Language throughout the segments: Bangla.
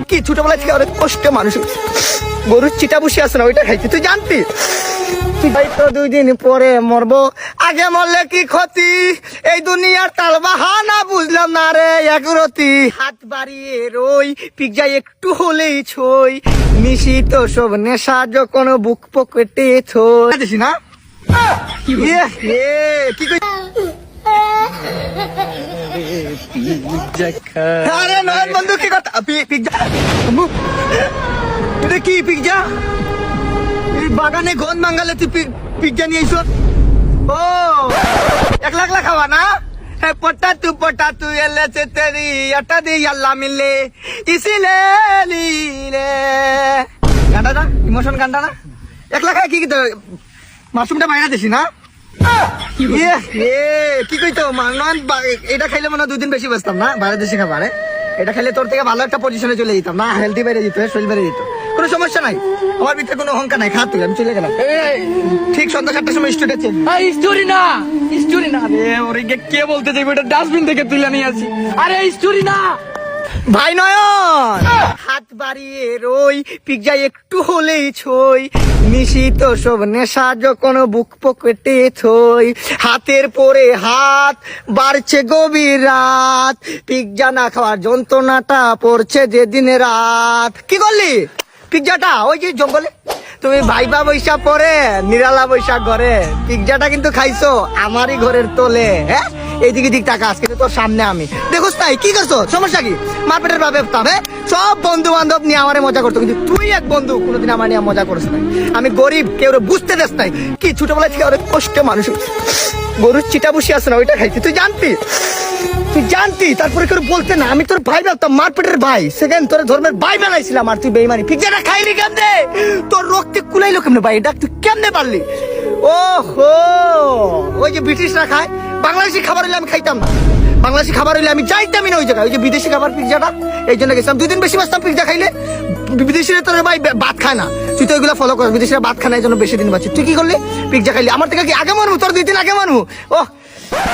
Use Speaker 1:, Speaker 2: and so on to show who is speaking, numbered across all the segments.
Speaker 1: কি ছোটবেলা থেকে অনেক কষ্টে মানুষ গরুর চিটা বসে আছে না, ওইটা খাইছি, তুই জানতি? ভাই তো 2 দিন পরে মরবো, আগে মরলে কি ক্ষতি, এই দুনিয়ার তাল বাহানা বুঝলাম না রে একরতি। হাত বাড়িয়ে রই পিজ্জা একটু হলেই ছই, নিশিত সব নেশা যখন বুক পকেটে থই। দেখি না কি কই আরে নয়ন বন্ধু, কি কথা? পিজ্জা এটা কি পিজ্জা? এই বাগানে গন বাঙ্গালে তুই পিজ্জা নিয়ে আইস? ও একলা একলা খাওয়া না? পটাতু এলে তেরি আটা দি আল্লাহ মিলে ইসিলে লীলে। গানটা না ইমোশন গানটা না? একলা খায় কি মাশরুমটা বাইরে দিছি না? কি কইতো এটা খাইলে মনে 2 দিন বেশি বাঁচতাম না, বাইরে দেশি খাবারে। এটা খাইলে তোর থেকে ভালো একটা পজিশনে চলে যেতাম না, হেলদি বেড়ে যেত, শরীর বেড়ে যেত, কোনো সমস্যা নাই, আমার ভিতরে কোনো অহংকার নাই। খা তুই, আমি চলে গেলাম। ঠিক সন্ধ্যা 7টার সময় স্টুডেন্ট
Speaker 2: স্টোরি না রে, ওরে কে বলতে যাইব? এটা ডাস্টবিন থেকে তুলে নিয়ে আসি। আরে স্টোরি না
Speaker 1: ভাই নয়ন, হাত বাড়িয়ে রই পিজ্জা একটু হলেই ছই, নিশিত সব নেশা যখন বুক পকেটে থই, হাতের পরে হাত বাড়ছে গভীর রাত, পিজ্জা না খাওয়ার যন্ত্রণাটা পড়ছে যেদিন রাত। কি করলি পিজ্জাটা? ওই যে জঙ্গলে তুমি ভাইবা বৈশা পরে নিরালা বৈশা ঘরে, পিজ্জাটা কিন্তু খাইছো আমারই ঘরের তোলে। হ্যাঁ, এইদিকে দিক টাকা আজকে তোর সামনে আমি দেখোস তাই কি করছো? সমস্যা কি? মারপেটের ভাবে সব বন্ধু বান্ধব নিয়ে আমারে মজা করতো, কিন্তু তুই এক বন্ধু কোনোদিন আমার নিয়ে মজা করিস নাই। আমি গরিব, কেউ বুঝতে দেস নাই। কি ছোটবেলা থেকে অনেক কষ্টে মানুষ গরুর চিটা বসে আছে না, ওইটা খাইছি, তুই জানতি? তুই জানতি? তারপরে কেউ বলতে না, আমি তোর ভাই ভাবতাম, মারপেটের ভাই, সেকেন্ড তোর ধর্মের ভাই বানাইছিলাম, আর তুই বেইমানি পিজ্জাটা খাইলি কেমনে? তোর রক্তে কুলাইলো কেমনে ভাই? এটা তুই কেমনে পারলি? ও হো, ওই যে ব্রিটিশরা খায়, বাংলাদেশি খাবার হইলে আমি খাইতাম না, বাংলাদেশি খাবার হইলে আমি যাইতামই না ওই জায়গায়। ওই যে বিদেশি খাবার পিজ্জাটা, এই জন্য গেছিলাম। 2 দিন বেশি বাঁচতাম পিজ্জা খাইলে। বিদেশিরা তোর ভাই ভাত খায় না, তুই তো ওইগুলো ফলো কর। বিদেশিরা ভাত খায় না, এই জন্য বেশি দিন বাঁচি। তুই কি করলি? পিজ্জা খাইলি। আমার থেকে কি আগে মরবো? তোর 2 দিন আগে মরবো? ও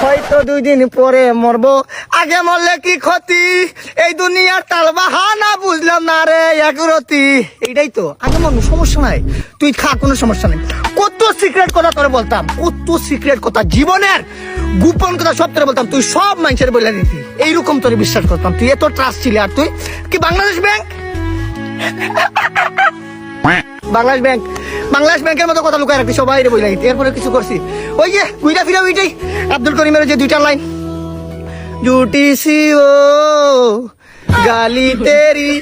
Speaker 1: হয়তো 2 দিন পরে মরবো, আগে মরলে কি ক্ষতি, এই দুনিয়ার তাল বাহানা বুঝলাম না রে একরতি। এইটাই তো, আগে মরবো, সমস্যা নাই, তুই খা, কোনো সমস্যা নাই। কত সিক্রেট কথা তোরে বলতাম, কত সিক্রেট কথা, জীবনের গোপন কথা সব তোরে বলতাম, তুই সব মানুষের বলে দিতি। এইরকম তোরে বিশ্বাস করতাম, তুই এত ট্রাস্ট ছিলি। আর তুই কি বাংলাদেশ ব্যাংক বাংলাদেশ ব্যাংকের মতো কথা লুকায় রাখতি, সবাই বলে দিতি। এরপরে কিছু করছি, ওই যে ঘুরা ফিরা ওইটাই আব্দুল করিমের যে 2টা লাইন, জুটি সি ও গালি তেরি